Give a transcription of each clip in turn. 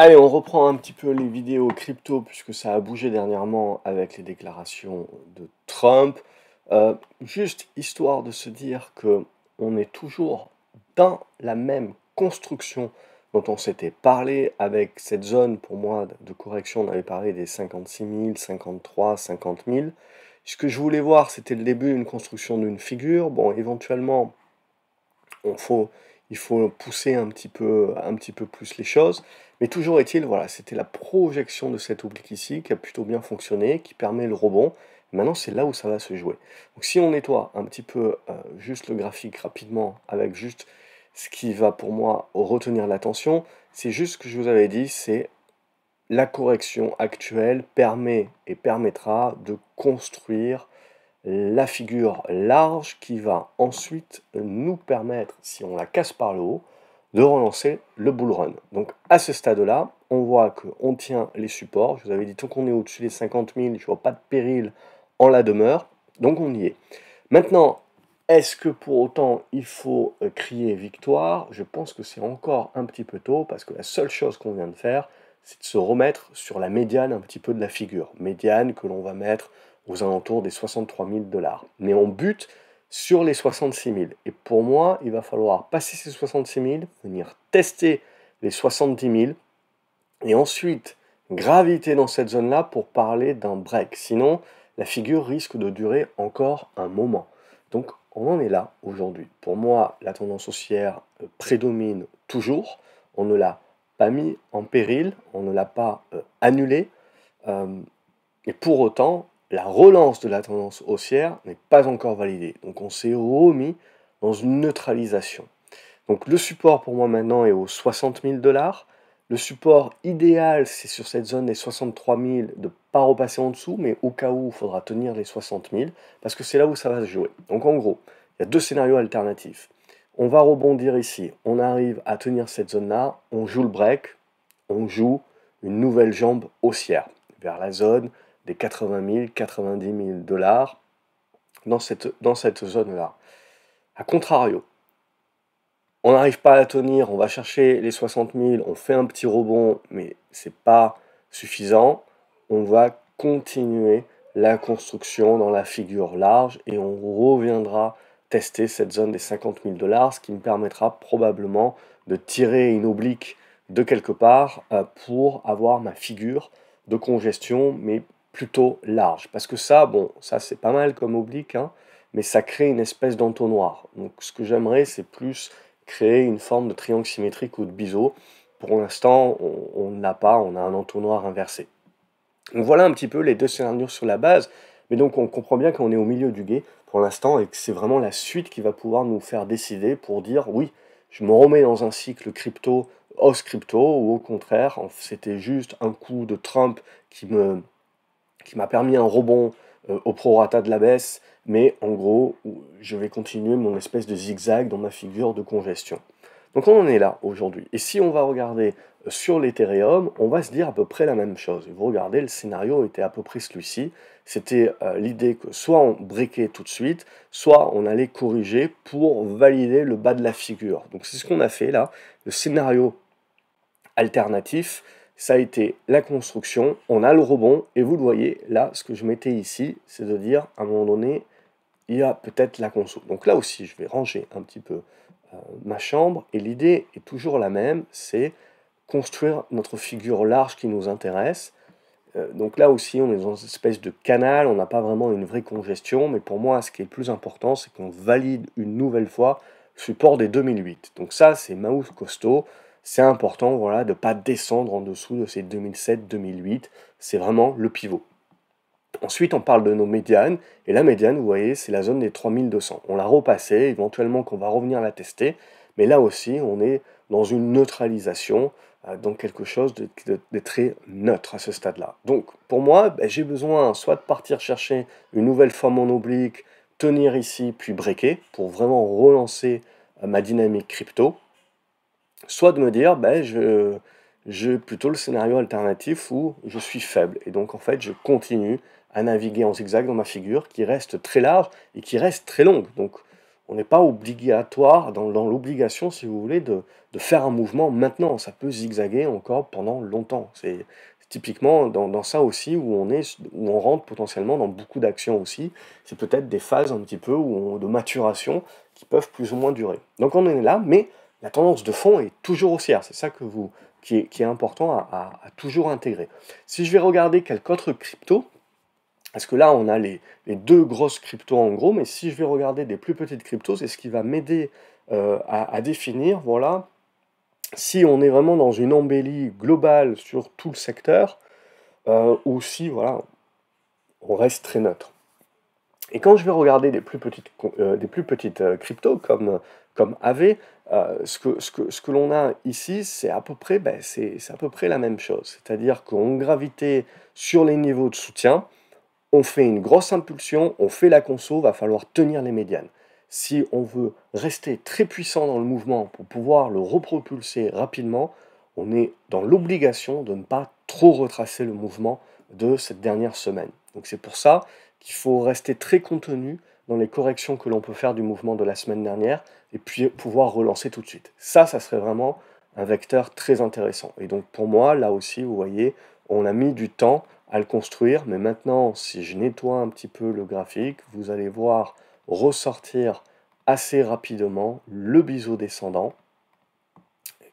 Allez, on reprend un petit peu les vidéos crypto puisque ça a bougé dernièrement avec les déclarations de Trump. Juste histoire de se dire que on est toujours dans la même construction dont on s'était parlé avec cette zone, pour moi, de correction, on avait parlé des 56 000, 53, 50 000. Ce que je voulais voir, c'était le début d'une construction d'une figure. Bon, éventuellement, on faut, il faut pousser un petit peu plus les choses. Mais toujours est-il, voilà, c'était la projection de cette oblique ici qui a plutôt bien fonctionné, qui permet le rebond. Maintenant, c'est là où ça va se jouer. Donc si on nettoie un petit peu juste le graphique rapidement, avec juste ce qui va pour moi retenir l'attention, c'est juste ce que je vous avais dit, c'est la correction actuelle permet et permettra de construire la figure large qui va ensuite nous permettre, si on la casse par le haut, de relancer le bull run. Donc à ce stade-là, on voit qu'on tient les supports. Je vous avais dit, tant qu'on est au-dessus des 50 000, je ne vois pas de péril en la demeure. Donc on y est. Maintenant, est-ce que pour autant il faut crier victoire? Je pense que c'est encore un petit peu tôt parce que la seule chose qu'on vient de faire, c'est de se remettre sur la médiane un petit peu de la figure. Médiane que l'on va mettre aux alentours des 63 000 $. Mais on bute sur les 66 000. Et pour moi, il va falloir passer ces 66 000, venir tester les 70 000, et ensuite graviter dans cette zone-là pour parler d'un break. Sinon, la figure risque de durer encore un moment. Donc, on en est là aujourd'hui. Pour moi, la tendance haussière prédomine toujours. On ne l'a pas mis en péril, on ne l'a pas annulé. Et pour autant, la relance de la tendance haussière n'est pas encore validée. Donc on s'est remis dans une neutralisation. Donc le support pour moi maintenant est aux 60 000 $. Le support idéal, c'est sur cette zone des 63 000 de ne pas repasser en dessous, mais au cas où, il faudra tenir les 60 000, parce que c'est là où ça va se jouer. Donc en gros, il y a deux scénarios alternatifs. On va rebondir ici, on arrive à tenir cette zone-là, on joue le break, on joue une nouvelle jambe haussière vers la zone des 80 000, 90 000 $ dans cette zone-là. A contrario, on n'arrive pas à la tenir, on va chercher les 60 000, on fait un petit rebond, mais c'est pas suffisant. On va continuer la construction dans la figure large et on reviendra tester cette zone des 50 000 $, ce qui me permettra probablement de tirer une oblique de quelque part pour avoir ma figure de congestion, mais plutôt large. Parce que ça, bon, ça c'est pas mal comme oblique, hein, mais ça crée une espèce d'entonnoir. Donc ce que j'aimerais, c'est plus créer une forme de triangle symétrique ou de biseau. Pour l'instant, on n'a pas, on a un entonnoir inversé. Donc voilà un petit peu les deux scénarios sur la base, mais donc on comprend bien qu'on est au milieu du gué pour l'instant et que c'est vraiment la suite qui va pouvoir nous faire décider pour dire oui, je me remets dans un cycle crypto, hausse crypto, ou au contraire, c'était juste un coup de Trump qui m'a permis un rebond au prorata de la baisse, mais en gros, je vais continuer mon espèce de zigzag dans ma figure de congestion. Donc on en est là aujourd'hui. Et si on va regarder sur l'Ethereum, on va se dire à peu près la même chose. Et vous regardez, le scénario était à peu près celui-ci. C'était l'idée que soit on breakait tout de suite, soit on allait corriger pour valider le bas de la figure. Donc c'est ce qu'on a fait là. Le scénario alternatif, ça a été la construction, on a le rebond, et vous le voyez, là, ce que je mettais ici, c'est de dire, à un moment donné, il y a peut-être la conso. Donc là aussi, je vais ranger un petit peu ma chambre, et l'idée est toujours la même, c'est construire notre figure large qui nous intéresse. Donc là aussi, on est dans une espèce de canal, on n'a pas vraiment une vraie congestion, mais pour moi, ce qui est le plus important, c'est qu'on valide une nouvelle fois le support des 2008. Donc ça, c'est mouse costaud, c'est important, voilà, de ne pas descendre en dessous de ces 2007-2008, c'est vraiment le pivot. Ensuite, on parle de nos médianes, et la médiane, vous voyez, c'est la zone des 3200. On l'a repassée, éventuellement qu'on va revenir la tester, mais là aussi, on est dans une neutralisation, donc quelque chose de très neutre à ce stade-là. Donc, pour moi, j'ai besoin soit de partir chercher une nouvelle forme en oblique, tenir ici, puis breaker, pour vraiment relancer ma dynamique crypto, soit de me dire, je plutôt le scénario alternatif où je suis faible. Et donc, en fait, je continue à naviguer en zigzag dans ma figure qui reste très large et qui reste très longue. Donc, on n'est pas obligatoire, dans l'obligation, si vous voulez, de faire un mouvement maintenant. Ça peut zigzaguer encore pendant longtemps. C'est typiquement dans ça aussi où on rentre potentiellement dans beaucoup d'actions aussi. C'est peut-être des phases un petit peu de maturation qui peuvent plus ou moins durer. Donc on est là, mais la tendance de fond est toujours haussière. C'est ça qui est important à toujours intégrer. Si je vais regarder quelques autres cryptos, parce que là, on a les deux grosses cryptos en gros, mais si je vais regarder des plus petites cryptos, c'est ce qui va m'aider à définir, voilà, si on est vraiment dans une embellie globale sur tout le secteur, ou si, voilà, on reste très neutre. Et quand je vais regarder des plus petites cryptos comme AV, ce que l'on a ici, c'est à peu près, c'est à peu près la même chose. C'est-à-dire qu'on gravitait sur les niveaux de soutien, on fait une grosse impulsion, on fait la conso, va falloir tenir les médianes. Si on veut rester très puissant dans le mouvement pour pouvoir le repropulser rapidement, on est dans l'obligation de ne pas trop retracer le mouvement de cette dernière semaine. Donc c'est pour ça qu'il faut rester très contenu dans les corrections que l'on peut faire du mouvement de la semaine dernière et puis pouvoir relancer tout de suite. Ça serait vraiment un vecteur très intéressant. Et donc pour moi, là aussi, vous voyez, on a mis du temps à le construire, mais maintenant, si je nettoie un petit peu le graphique, vous allez voir ressortir assez rapidement le biseau descendant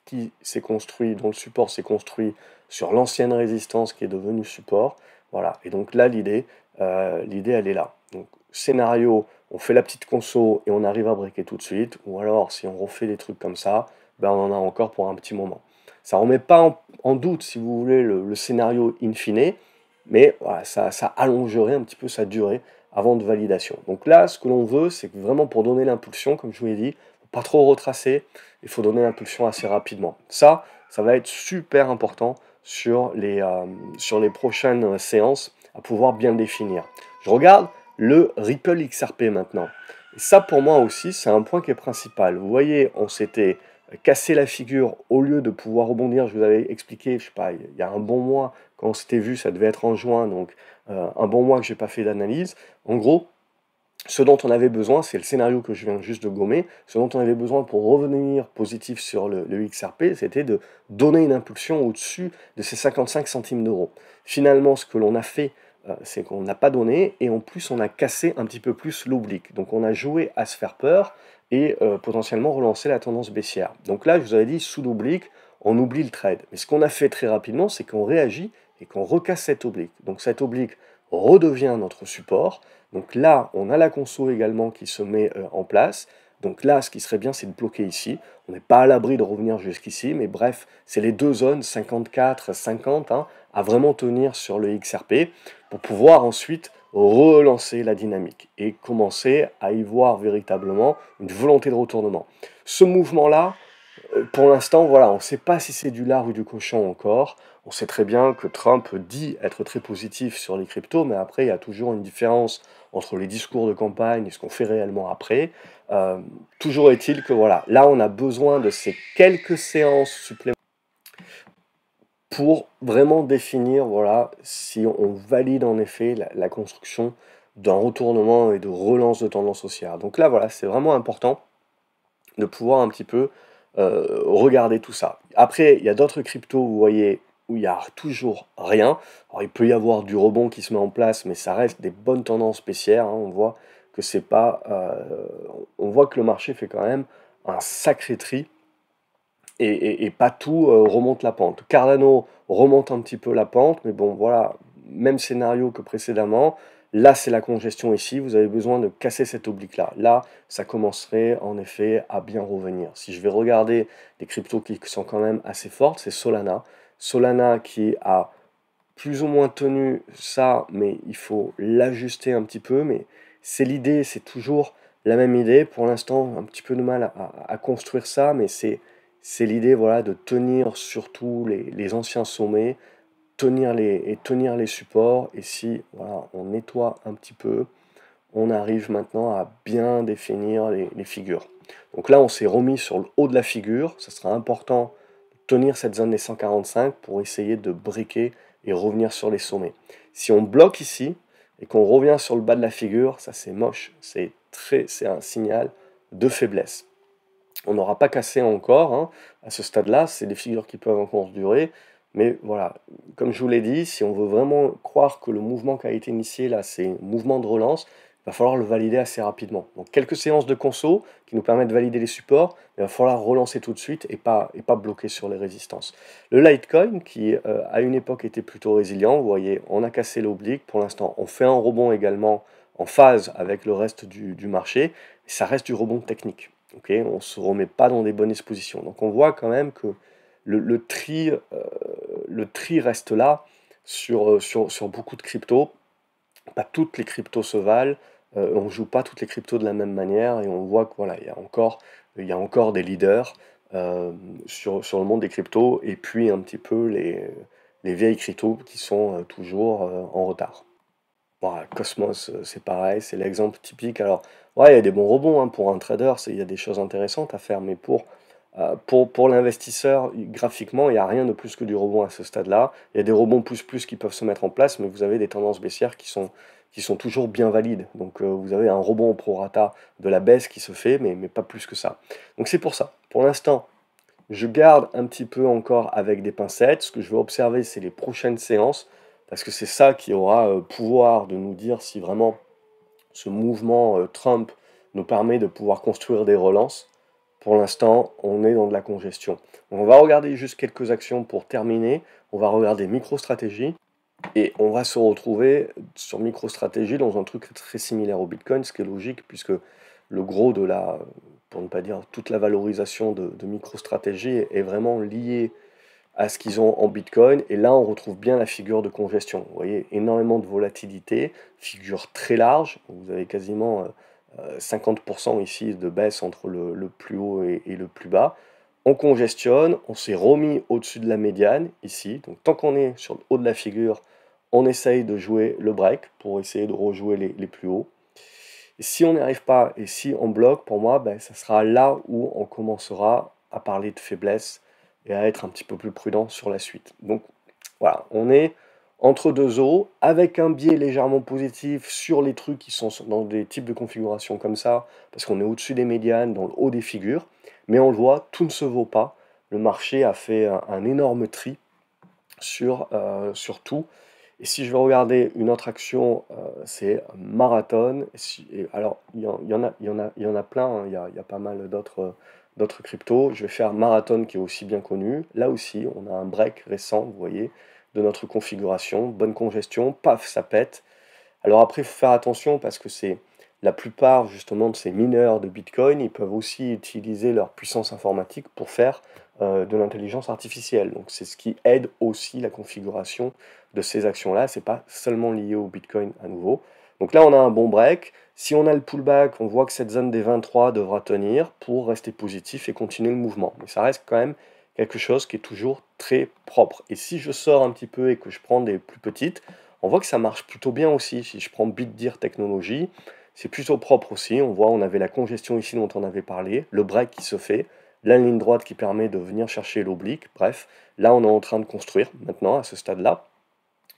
qui s'est construit, dont le support s'est construit sur l'ancienne résistance qui est devenue support. Voilà, et donc là, l'idée elle est là. Donc, scénario, on fait la petite conso et on arrive à breaker tout de suite, ou alors si on refait des trucs comme ça, ben on en a encore pour un petit moment. Ça ne remet pas en doute, si vous voulez, le scénario in fine, mais voilà, ça allongerait un petit peu sa durée avant de validation. Donc là, ce que l'on veut, c'est que vraiment pour donner l'impulsion, comme je vous l'ai dit, pas trop retracer, il faut donner l'impulsion assez rapidement. Ça va être super important sur les prochaines séances à pouvoir bien le définir. Je regarde le Ripple XRP maintenant. Et ça, pour moi aussi, c'est un point qui est principal. Vous voyez, on s'était cassé la figure au lieu de pouvoir rebondir. Je vous avais expliqué, je sais pas, il y a un bon mois, quand on s'était vu, ça devait être en juin, donc un bon mois que j'ai pas fait d'analyse. En gros, ce dont on avait besoin, c'est le scénario que je viens juste de gommer, ce dont on avait besoin pour revenir positif sur le XRP, c'était de donner une impulsion au-dessus de ces 55 centimes d'euros. Finalement, ce que l'on a fait, c'est qu'on n'a pas donné, et en plus, on a cassé un petit peu plus l'oblique. Donc on a joué à se faire peur, et potentiellement relancer la tendance baissière. Donc là, je vous avais dit, sous l'oblique, on oublie le trade. Mais ce qu'on a fait très rapidement, c'est qu'on réagit et qu'on recasse cette oblique. Donc cette oblique redevient notre support. Donc là, on a la conso également qui se met en place. Donc là, ce qui serait bien, c'est de bloquer ici. On n'est pas à l'abri de revenir jusqu'ici, mais bref, c'est les deux zones, 54, 50, hein, à vraiment tenir sur le XRP pour pouvoir ensuite relancer la dynamique et commencer à y voir véritablement une volonté de retournement. Ce mouvement-là, pour l'instant, voilà, on ne sait pas si c'est du lard ou du cochon encore. On sait très bien que Trump dit être très positif sur les cryptos, mais après, il y a toujours une différence entre les discours de campagne et ce qu'on fait réellement après. Euh, Toujours est-il que voilà, là, on a besoin de ces quelques séances supplémentaires pour vraiment définir, voilà, si on valide en effet la construction d'un retournement et de relance de tendance haussière. Donc là, voilà, c'est vraiment important de pouvoir un petit peu regarder tout ça. Après, il y a d'autres cryptos, vous voyez, où il n'y a toujours rien. Alors, il peut y avoir du rebond qui se met en place, mais ça reste des bonnes tendances baissières, hein. On voit que c'est pas, on voit que le marché fait quand même un sacré tri et pas tout remonte la pente. Cardano remonte un petit peu la pente, mais bon, voilà, même scénario que précédemment. Là, c'est la congestion ici, vous avez besoin de casser cette oblique-là. Là, ça commencerait en effet à bien revenir. Si je vais regarder des cryptos qui sont quand même assez fortes, c'est Solana. Solana qui a plus ou moins tenu ça, mais il faut l'ajuster un petit peu. Mais c'est l'idée, c'est toujours la même idée. Pour l'instant, un petit peu de mal à construire ça, mais c'est l'idée, voilà, de tenir surtout les anciens sommets, tenir les supports. Et si voilà, on nettoie un petit peu, on arrive maintenant à bien définir les figures. Donc là, on s'est remis sur le haut de la figure. Ça sera important de tenir cette zone des 145 pour essayer de briquer et revenir sur les sommets. Si on bloque ici et qu'on revient sur le bas de la figure, ça c'est moche. C'est un signal de faiblesse. On n'aura pas cassé encore, hein, à ce stade-là, c'est des figures qui peuvent encore durer, mais voilà, comme je vous l'ai dit, si on veut vraiment croire que le mouvement qui a été initié là, c'est un mouvement de relance, il va falloir le valider assez rapidement. Donc quelques séances de conso qui nous permettent de valider les supports, il va falloir relancer tout de suite et pas bloquer sur les résistances. Le Litecoin, qui à une époque était plutôt résilient, vous voyez, on a cassé l'oblique, pour l'instant on fait un rebond également en phase avec le reste du marché, et ça reste du rebond technique. Okay, on ne se remet pas dans des bonnes expositions. Donc on voit quand même que le tri reste là sur beaucoup de cryptos. Pas toutes les cryptos se valent, on ne joue pas toutes les cryptos de la même manière, et on voit que voilà, il y a encore des leaders sur le monde des cryptos, et puis un petit peu les vieilles cryptos qui sont toujours en retard. Voilà, Cosmos, c'est pareil, c'est l'exemple typique. Alors, ouais, il y a des bons rebonds, hein, pour un trader, il y a des choses intéressantes à faire, mais pour l'investisseur, graphiquement, il n'y a rien de plus que du rebond à ce stade-là. Il y a des rebonds plus qui peuvent se mettre en place, mais vous avez des tendances baissières qui sont toujours bien valides. Donc, vous avez un rebond au prorata de la baisse qui se fait, mais pas plus que ça. Donc, c'est pour ça. Pour l'instant, je garde un petit peu encore avec des pincettes. Ce que je vais observer, c'est les prochaines séances, parce que c'est ça qui aura pouvoir de nous dire si vraiment ce mouvement Trump nous permet de pouvoir construire des relances. Pour l'instant, on est dans de la congestion. On va regarder juste quelques actions pour terminer. On va regarder MicroStrategy et on va se retrouver sur MicroStrategy dans un truc très similaire au Bitcoin, ce qui est logique puisque le gros de la, pour ne pas dire toute la valorisation de MicroStrategy est vraiment lié à ce qu'ils ont en Bitcoin. Et là, on retrouve bien la figure de congestion. Vous voyez, énormément de volatilité, figure très large. Vous avez quasiment 50% ici de baisse entre le plus haut et le plus bas. On congestionne, on s'est remis au-dessus de la médiane ici. Donc tant qu'on est sur le haut de la figure, on essaye de jouer le break pour essayer de rejouer les plus hauts. Et si on n'y arrive pas et si on bloque, pour moi, ben, ça sera là où on commencera à parler de faiblesse et à être un petit peu plus prudent sur la suite. Donc voilà, on est entre deux eaux, avec un biais légèrement positif sur les trucs qui sont dans des types de configurations comme ça, parce qu'on est au-dessus des médianes, dans le haut des figures, mais on le voit, tout ne se vaut pas. Le marché a fait un énorme tri sur tout. Et si je vais regarder une autre action, c'est Marathon. Alors, il y en a plein, hein, il y a pas mal d'autres cryptos. Je vais faire Marathon qui est aussi bien connu. Là aussi, on a un break récent, vous voyez, de notre configuration. Bonne congestion, paf, ça pète. Alors après, il faut faire attention parce que c'est la plupart justement de ces mineurs de Bitcoin, ils peuvent aussi utiliser leur puissance informatique pour faire de l'intelligence artificielle. Donc c'est ce qui aide aussi la configuration de ces actions-là. C'est pas seulement lié au Bitcoin à nouveau. Donc là, on a un bon break. Si on a le pullback, on voit que cette zone des 23 devra tenir pour rester positif et continuer le mouvement. Mais ça reste quand même quelque chose qui est toujours très propre. Et si je sors un petit peu et que je prends des plus petites, on voit que ça marche plutôt bien aussi. Si je prends BitDeer Technologies, c'est plutôt propre aussi. On voit, on avait la congestion ici dont on avait parlé, le break qui se fait, la ligne droite qui permet de venir chercher l'oblique. Bref, là on est en train de construire maintenant à ce stade-là.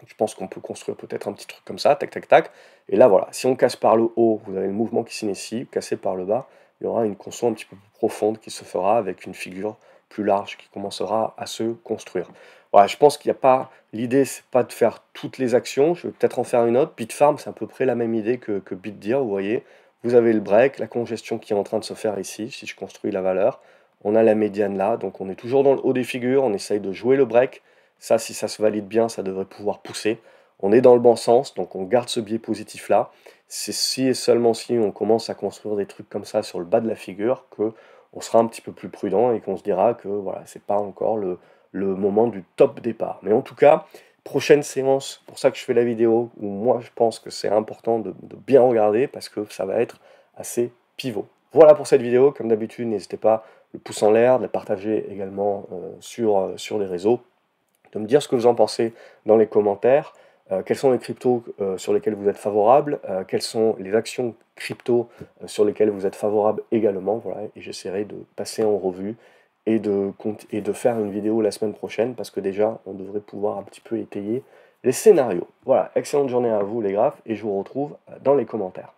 Je pense qu'on peut construire peut-être un petit truc comme ça, tac tac tac. Et là voilà, si on casse par le haut, vous avez le mouvement qui s'initie, cassé par le bas, il y aura une conso un petit peu plus profonde qui se fera avec une figure plus large qui commencera à se construire. Voilà, je pense qu'il n'y a pas. L'idée, c'est pas de faire toutes les actions. Je vais peut-être en faire une autre. Bitfarm, c'est à peu près la même idée que BitDeer. Vous voyez, vous avez le break, la congestion qui est en train de se faire ici. Si je construis la valeur, on a la médiane là. Donc on est toujours dans le haut des figures. On essaye de jouer le break. Ça, si ça se valide bien, ça devrait pouvoir pousser. On est dans le bon sens, donc on garde ce biais positif là. C'est si et seulement si on commence à construire des trucs comme ça sur le bas de la figure que on sera un petit peu plus prudent et qu'on se dira que voilà, c'est pas encore le moment du top départ. Mais en tout cas, prochaine séance, pour ça que je fais la vidéo, où moi je pense que c'est important de bien regarder parce que ça va être assez pivot. Voilà pour cette vidéo, comme d'habitude, n'hésitez pas, le pouce en l'air, de la partager également sur les réseaux, de me dire ce que vous en pensez dans les commentaires, quels sont les cryptos sur lesquels vous êtes favorable, quelles sont les actions crypto sur lesquelles vous êtes favorable également, voilà, et j'essaierai de passer en revue et de faire une vidéo la semaine prochaine, parce que déjà, on devrait pouvoir un petit peu étayer les scénarios. Voilà, excellente journée à vous les graphes, et je vous retrouve dans les commentaires.